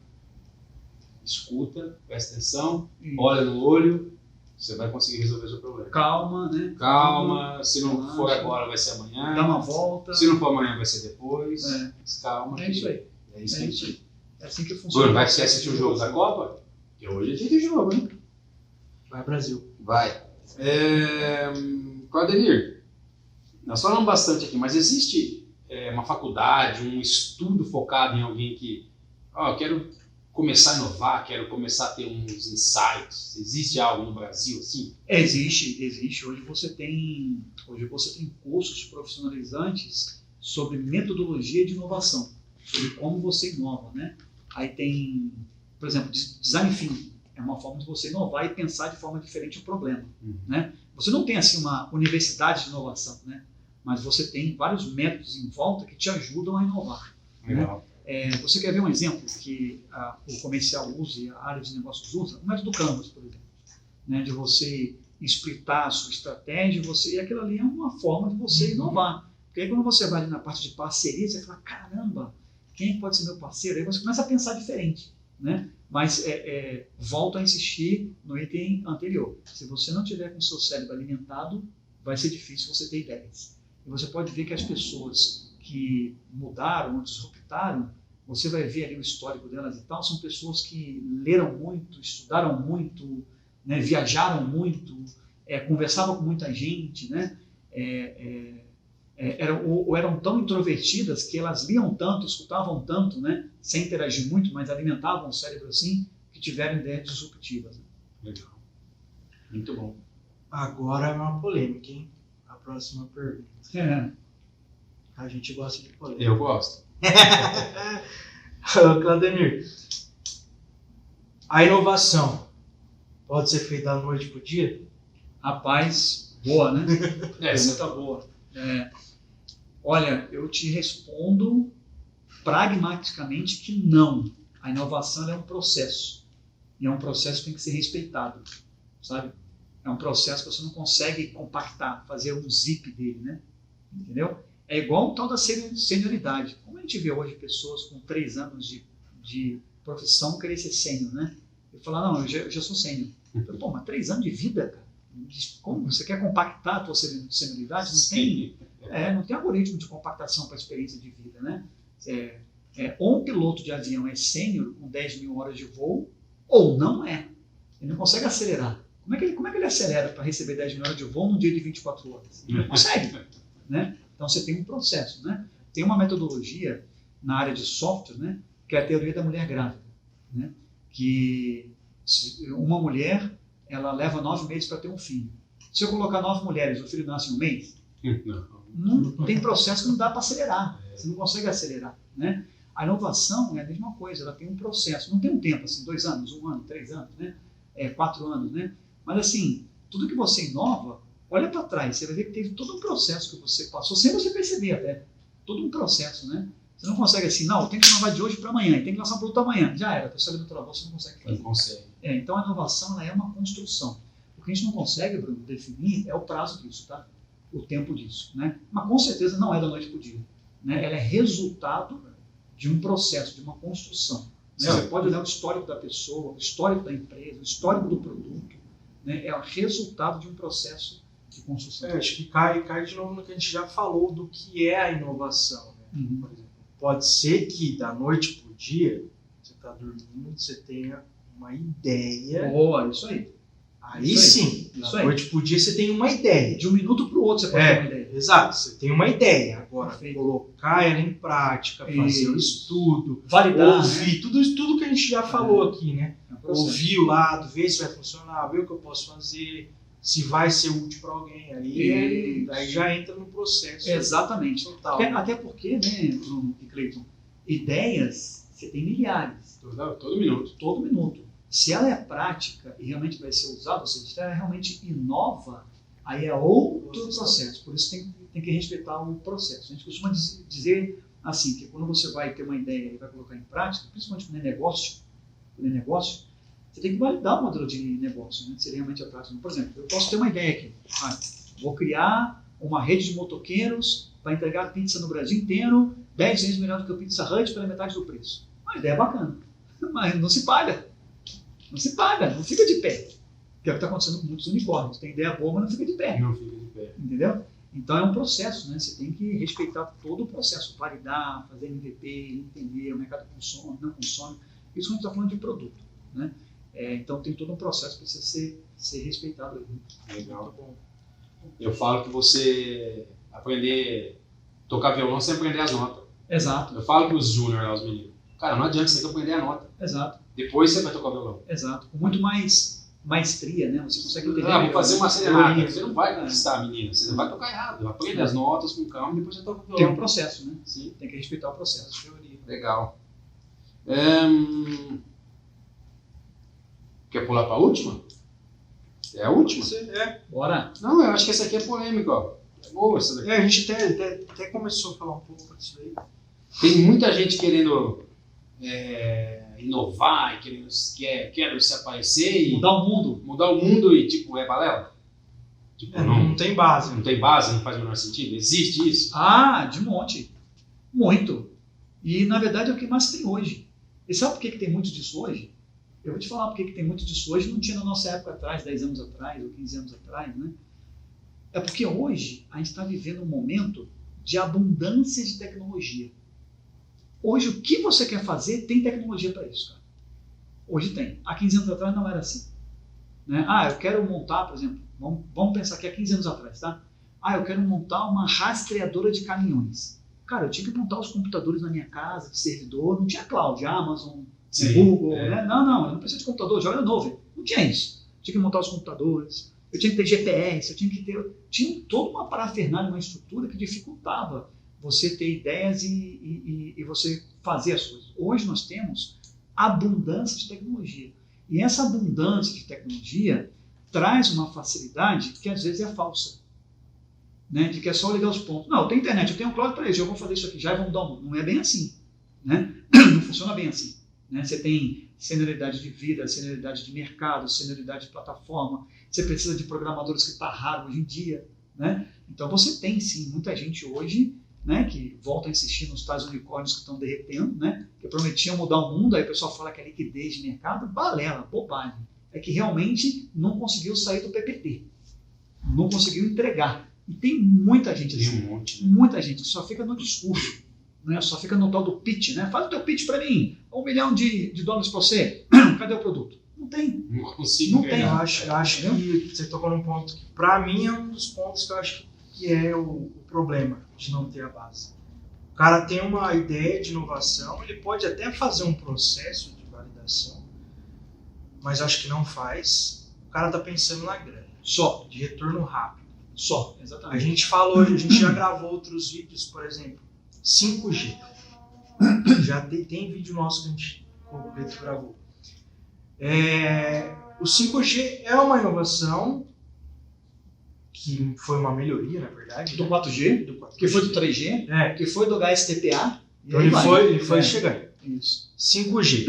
escuta, presta atenção, olha no olho, você vai conseguir resolver o seu problema. Calma, né? Calma, se não for agora vai ser amanhã. Dá uma volta. Se não for amanhã vai ser depois. Calma. É isso aí. É isso aí. É assim que funciona. Bruno, vai assistir o jogo da Copa? Porque hoje é dia de jogo, né? Vai, Brasil. Vai. Claudenir, nós falamos bastante aqui, mas existe uma faculdade, um estudo focado em alguém que eu quero começar a inovar, quero começar a ter uns insights? Existe algo no Brasil assim? Existe. Hoje você tem cursos profissionalizantes sobre metodologia de inovação, sobre como você inova, né? Aí tem, por exemplo, design thinking. É uma forma de você inovar e pensar de forma diferente o problema, né? Você não tem assim uma universidade de inovação, né? Mas você tem vários métodos em volta que te ajudam a inovar. Legal. Né? Você quer ver um exemplo que o comercial usa e a área de negócios usa? O método Canvas, por exemplo, né? De você explicar a sua estratégia, e aquilo ali é uma forma de você inovar. Porque aí quando você vai ali na parte de parceria, você fala, caramba, quem pode ser meu parceiro? Aí você começa a pensar diferente, né? Mas volto a insistir no item anterior. Se você não tiver com o seu cérebro alimentado, vai ser difícil você ter ideias. E você pode ver que as pessoas que mudaram ou disruptaram, você vai ver ali o histórico delas e tal, são pessoas que leram muito, estudaram muito, né, viajaram muito, conversavam com muita gente, né, eram tão introvertidas que elas liam tanto, escutavam tanto, né, sem interagir muito, mas alimentavam o cérebro assim, que tiveram ideias disruptivas. Né? Legal. Muito bom. Agora é uma polêmica, hein? A próxima pergunta. A gente gosta de polêmica. Eu gosto. Claudenir, a inovação pode ser feita da noite para o dia? Rapaz, boa, né? Essa tá boa. Olha, eu te respondo pragmaticamente que não. A inovação é um processo. E é um processo que tem que ser respeitado, sabe? É um processo que você não consegue compactar, fazer um zip dele, né? Entendeu? É igual o tal da senioridade. Como a gente vê hoje pessoas com 3 anos de profissão querer ser sênior, né? Eu falo, não, eu já sou sênior. Pô, mas 3 anos de vida, cara? Como? Você quer compactar a tua senioridade? Não tem algoritmo de compactação para a experiência de vida, né? Ou um piloto de avião é sênior com 10 mil horas de voo, ou não é. Ele não consegue acelerar. Como é que ele acelera para receber 10 mil horas de voo num dia de 24 horas? Ele não consegue, né? Então você tem um processo, né? Tem uma metodologia na área de software, né? Que é a teoria da mulher grávida, né? Que uma mulher, ela leva 9 meses para ter um filho. Se eu colocar 9 mulheres, o filho nasce em um mês? Não tem processo que não dá para acelerar. Você não consegue acelerar, né? A inovação é a mesma coisa, ela tem um processo. Não tem um tempo assim, 2 anos, 1 ano, 3 anos, né? 4 anos, né? Mas assim, tudo que você inova, olha para trás, você vai ver que teve todo um processo que você passou, sem você perceber até. Todo um processo, né? Você não consegue assim, não, eu tenho que inovar de hoje para amanhã, e tem que lançar um produto amanhã. Já era, a pessoa alimentou a você não consegue fazer. Não consegue. Então a inovação ela é uma construção. O que a gente não consegue, Bruno, definir é o prazo disso, tá? O tempo disso, né? Mas com certeza não é da noite para o dia. Né? Ela é resultado de um processo, de uma construção. Né? Você pode olhar o histórico da pessoa, o histórico da empresa, o histórico do produto. Né? É o resultado de um processo de construção. Acho que cai de novo no que a gente já falou do que é a inovação. Né? Por exemplo, pode ser que da noite para o dia, você está dormindo, você tenha uma ideia. Boa, isso aí. Aí sim, da noite para o dia você tem uma ideia. De um minuto para o outro você pode ter uma ideia. Exato, você tem uma ideia. Agora, colocar ela em prática, fazer o estudo, validar, ouvir, né? tudo que a gente já falou aqui, né? Ouvir o lado, ver se vai funcionar, ver o que eu posso fazer, se vai ser útil para alguém. Aí já entra no processo. Exatamente. Total. Até porque, né, Bruno e Cleiton, ideias você tem milhares. Todo minuto. Todo minuto. Se ela é prática e realmente vai ser usada, ou seja, se ela realmente inova, aí é outro Tudo processo, por isso tem que respeitar o processo. A gente costuma dizer assim, que quando você vai ter uma ideia e vai colocar em prática, principalmente quando é negócio, você tem que validar o modelo de negócio, né? Se realmente é prático. Por exemplo, eu posso ter uma ideia aqui. Vou criar uma rede de motoqueiros para entregar pizza no Brasil inteiro, 10 vezes melhor do que o Pizza Hut pela metade do preço. Uma ideia bacana, mas não se paga. Não se paga, não fica de pé. Que é o que está acontecendo com muitos unicórnios. Tem ideia boa, mas não fica de pé. Não fica de pé. Entendeu? Então é um processo, né? Você tem que respeitar todo o processo, validar, fazer MVP, entender o mercado consome, não consome. Isso quando a gente está falando de produto, né? Então tem todo um processo que precisa ser respeitado aí. Legal. Eu falo que você aprender a tocar violão sem aprender as notas. Exato. Eu falo para os júnior lá, os meninos, cara, não adianta você aprender a nota. Exato. Depois você vai tocar violão. Exato. Com muito mais maestria, né? Você consegue entender. Vou fazer uma serenata. Você não vai conquistar a menina, você vai tocar errado. Aprende as notas com calma e depois você toca o violão. Tem um processo, né? Sim. Tem que respeitar o processo. Legal. Quer pular para a última? É a última? Bora. Não, eu acho que essa aqui é polêmica, ó. É boa essa daqui. A gente até começou a falar um pouco disso aí. Tem muita gente querendo inovar e querendo se aparecer e mudar o mundo. E tipo, é balela? Tipo, não tem base. Não tem base, não faz o menor sentido. Existe isso? De monte. Muito. E na verdade é o que mais tem hoje. E sabe por que tem muito disso hoje? Eu vou te falar por que tem muito disso hoje, não tinha na nossa época atrás, 10 anos atrás ou 15 anos atrás, né? É porque hoje a gente está vivendo um momento de abundância de tecnologia. Hoje o que você quer fazer tem tecnologia para isso, cara. Hoje tem. Há 15 anos atrás não era assim. Né? Eu quero montar, por exemplo, vamos pensar aqui há 15 anos atrás, tá? Eu quero montar uma rastreadora de caminhões. Cara, eu tinha que montar os computadores na minha casa, de servidor, não tinha cloud, Amazon, Google, né? Não, eu não preciso de computador, joga no nuvem. Não tinha isso. Eu tinha que montar os computadores, eu tinha que ter GPS, tinha toda uma parafernália, uma estrutura que dificultava você ter ideias e você fazer as coisas. Hoje nós temos abundância de tecnologia. E essa abundância de tecnologia traz uma facilidade que às vezes é falsa. Né? De que é só ligar os pontos. Não, eu tenho internet, eu tenho um cloud para isso, eu vou fazer isso aqui já e vamos dar um. Não é bem assim. Né? Não funciona bem assim. Né? Você tem senioridade de vida, senioridade de mercado, senioridade de plataforma. Você precisa de programadores que está raro hoje em dia. Né? Então você tem sim muita gente hoje, né, que volta a insistir nos tais unicórnios que estão derretendo, né, que prometiam mudar o mundo, aí o pessoal fala que é liquidez de mercado, balela, bobagem. É que realmente não conseguiu sair do PPT. Não conseguiu entregar. E tem muita gente assim. Tem um monte. Muita gente que só fica no discurso. Né, só fica no tal do pitch. Né? Faz o teu pitch para mim. $1 milhão de dólares para você. Cadê o produto? Não tem. Não consigo. Não tem. Eu acho que você tocou num ponto que, para mim, é um dos pontos que eu acho que é o problema de não ter a base. O cara tem uma ideia de inovação, ele pode até fazer um processo de validação, mas acho que não faz. O cara está pensando na grana. Só. De retorno rápido. Só, exatamente. A gente já gravou outros vídeos, por exemplo, 5G. Já tem vídeo nosso que o Pedro gravou. O 5G é uma inovação que foi uma melhoria, na verdade. Do 4G, que foi do 3G, que foi do HSTPA. Então ele foi chegando. Isso. 5G.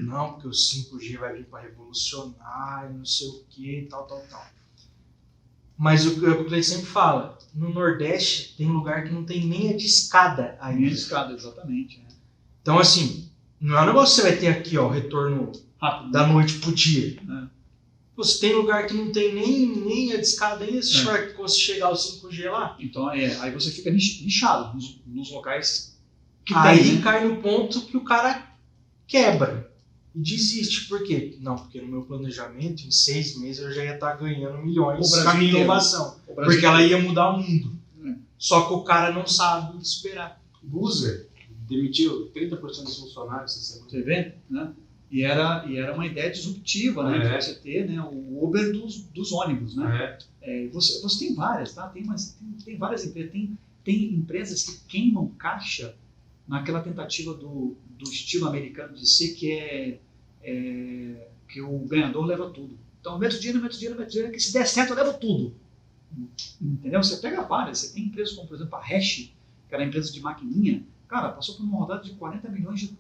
Não, porque o 5G vai vir para revolucionar, não sei o que, tal. Mas o que o Clay sempre fala, no Nordeste tem lugar que não tem nem a de escada ainda. Nem a de escada, exatamente. Então, assim, não é um negócio que você vai ter aqui, ó, o retorno rápido da noite pro dia. Você tem lugar que não tem nem a de escada ainda, se vai chegar ao 5G lá. Então, aí você fica nichado nos locais que aí tem, né? Cai no ponto que o cara quebra e desiste. Por quê? Não, porque no meu planejamento, em 6 meses, eu já ia estar ganhando milhões com a minha inovação. Porque ela ia mudar o mundo. Só que o cara não sabe esperar. Boozer demitiu 30% dos funcionários essa semana. Você vê? Né? E era uma ideia disruptiva, né? De você ter, né, o Uber dos ônibus. Né? Você tem várias, tá? Tem várias empresas. Tem empresas que queimam caixa naquela tentativa do estilo americano de ser que o ganhador leva tudo. Então, mete dinheiro, que se der certo eu levo tudo. Entendeu? Você pega várias, você tem empresas como, por exemplo, a Hash, que era a empresa de maquininha, cara, passou por uma rodada de $40 milhões.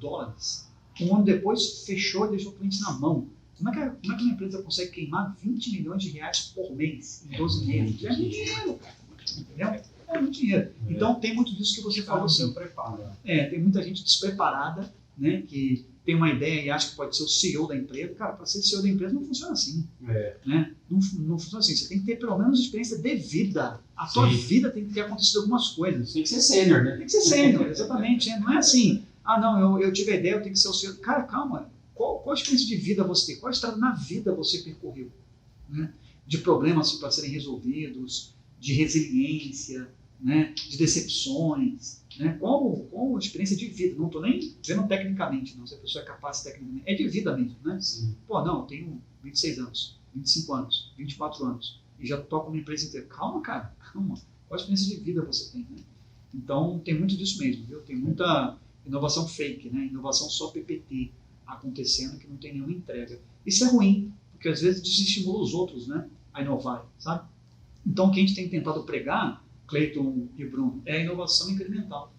Um ano depois, fechou e deixou o cliente na mão. Como é que uma empresa consegue queimar R$20 milhões por mês em 12 meses? É muito dinheiro, cara. Entendeu? É muito dinheiro. Então, tem muito disso que você falou. Assim, tem muita gente despreparada, né, que tem uma ideia e acha que pode ser o CEO da empresa. Cara, para ser CEO da empresa não funciona assim. Né? Não funciona assim. Você tem que ter pelo menos experiência de vida. A tua vida tem que ter acontecido algumas coisas. Tem que ser sênior, né? Tem que ser sênior, exatamente. Não é assim, eu tive a ideia, eu tenho que ser o CEO. Cara, calma. Qual experiência de vida você tem? Qual estrada na vida você percorreu? Né? De problemas para serem resolvidos, de resiliência, né? De decepções. Né? Qual a experiência de vida? Não estou nem vendo tecnicamente, não, se a pessoa é capaz tecnicamente. É de vida mesmo. Né? Pô, não, eu tenho 26 anos, 25 anos, 24 anos e já toco uma empresa inteira. Calma, cara, calma. Qual experiência de vida você tem? Né? Então, tem muito disso mesmo. Viu? Tem muita inovação fake, né? Inovação só PPT acontecendo que não tem nenhuma entrega. Isso é ruim, porque às vezes desestimula os outros, né, a inovar, sabe? Então, o que a gente tem tentado pregar, Cleiton e Bruno, é a inovação incremental.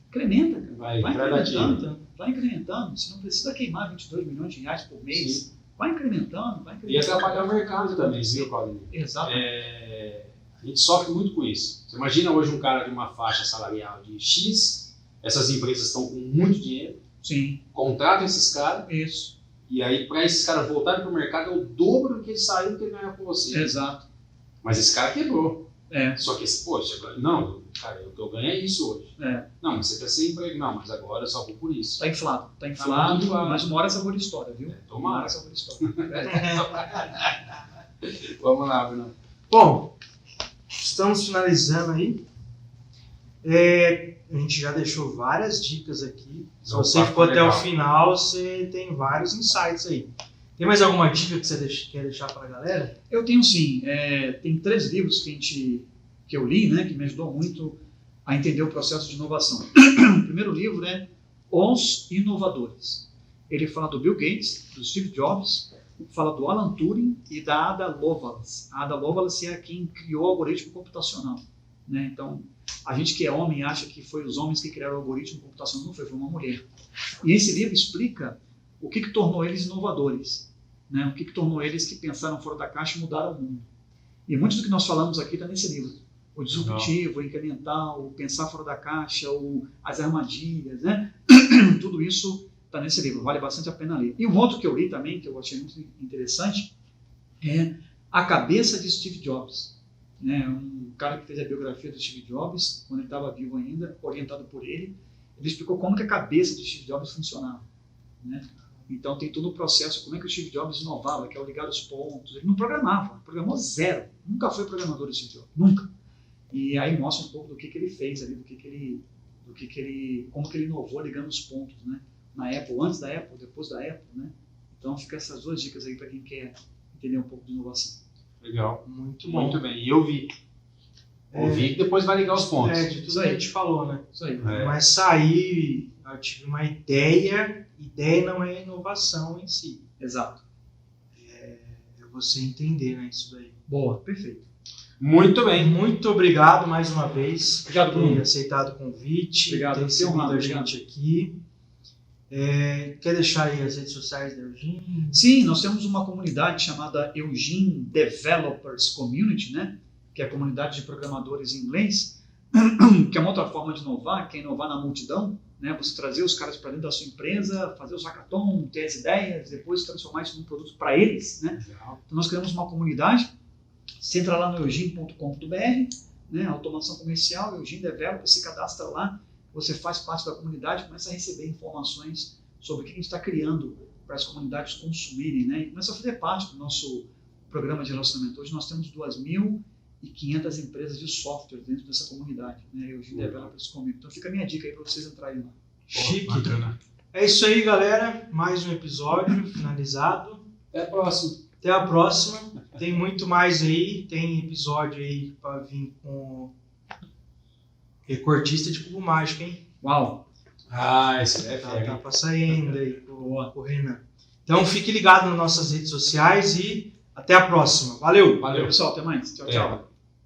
Incrementa, cara. Vai incrementando. Vai incrementando. Você não precisa queimar R$22 milhões por mês. Sim. Vai incrementando. E atrapalhar o mercado também, viu, Claudinho? Exato. A gente sofre muito com isso. Você imagina hoje um cara de uma faixa salarial de X, essas empresas estão com muito dinheiro, sim, contratam esses caras. Isso. E aí, para esses caras voltarem para o mercado, é o dobro do que ele saiu do que ele ganhou com você. Exato. Mas esse cara quebrou. Só que, poxa, não, cara, eu ganho é isso hoje. Não, mas você está sem emprego. Não, mas agora eu só vou por isso. Está inflado, mas uma hora essa boa história, viu? Tomara. Essa boa história. Vamos lá, Bruno. Bom, estamos finalizando aí. A gente já deixou várias dicas aqui. Se você ficou até o final, você tem vários insights aí. Tem mais alguma dica que você quer deixar para a galera? Eu tenho sim. Tem 3 livros que eu li, né, que me ajudou muito a entender o processo de inovação. O primeiro livro é Os Inovadores. Ele fala do Bill Gates, do Steve Jobs, fala do Alan Turing e da Ada Lovelace. A Ada Lovelace é quem criou o algoritmo computacional. Né? Então, a gente que é homem acha que foi os homens que criaram o algoritmo computacional. Não foi uma mulher. E esse livro explica o que tornou eles inovadores, né? O que tornou eles que pensaram fora da caixa e mudaram o mundo. E muito do que nós falamos aqui está nesse livro. O disruptivo, o incremental, o pensar fora da caixa, as armadilhas, né? Tudo isso está nesse livro, vale bastante a pena ler. E um outro que eu li também, que eu achei muito interessante, é A Cabeça de Steve Jobs. Né? Um cara que fez a biografia do Steve Jobs, quando ele estava vivo ainda, orientado por ele. Ele explicou como que a cabeça do Steve Jobs funcionava. Né? Então tem todo o processo, como é que o Steve Jobs inovava, que é o ligar os pontos. Ele não programava, programou zero. Nunca foi programador do Steve Jobs, nunca. E aí mostra um pouco do que ele fez ali, como que ele inovou ligando os pontos, né? Na Apple, antes da Apple, depois da Apple, né? Então fica essas 2 dicas aí para quem quer entender um pouco de inovação. Legal. Muito bom. Muito bem. E eu vi. Ouvi que depois vai ligar os pontos. De tudo que a gente falou, né? Isso aí. Mas sair, eu tive uma ideia não é inovação em si. Exato. É você entender, né, isso daí. Boa, perfeito. Muito bem. Muito obrigado mais uma vez Obrigado por ter aceitado o convite, obrigado, ter recebido a gente aqui. Quer deixar aí as redes sociais da Eugene? Sim, nós temos uma comunidade chamada Eugene Developers Community, né? Que é a comunidade de programadores em inglês, que é uma outra forma de inovar, que é inovar na multidão, né? Você trazer os caras para dentro da sua empresa, fazer os hackathon, ter as ideias, depois transformar isso num produto para eles, né? Então nós criamos uma comunidade, você entra lá no eugene.com.br, né? Automação comercial, Eugene Developer, se cadastra lá, você faz parte da comunidade, começa a receber informações sobre o que a gente está criando para as comunidades consumirem, né? E começa a fazer parte do nosso programa de relacionamento. Hoje nós temos 2.500 empresas de software dentro dessa comunidade, né? Eugene Developers comigo. Então fica a minha dica aí para vocês entrarem lá. Chique. É isso aí, galera. Mais um episódio finalizado. Até a próxima. Até a próxima. Tem muito mais aí. Tem episódio aí para vir com recortista de cubo mágico, hein? Uau! Esse é tá pra sair ainda aí com o Renan. Então fique ligado nas nossas redes sociais e até a próxima. Valeu! Valeu, pessoal. Até mais. Tchau, tchau.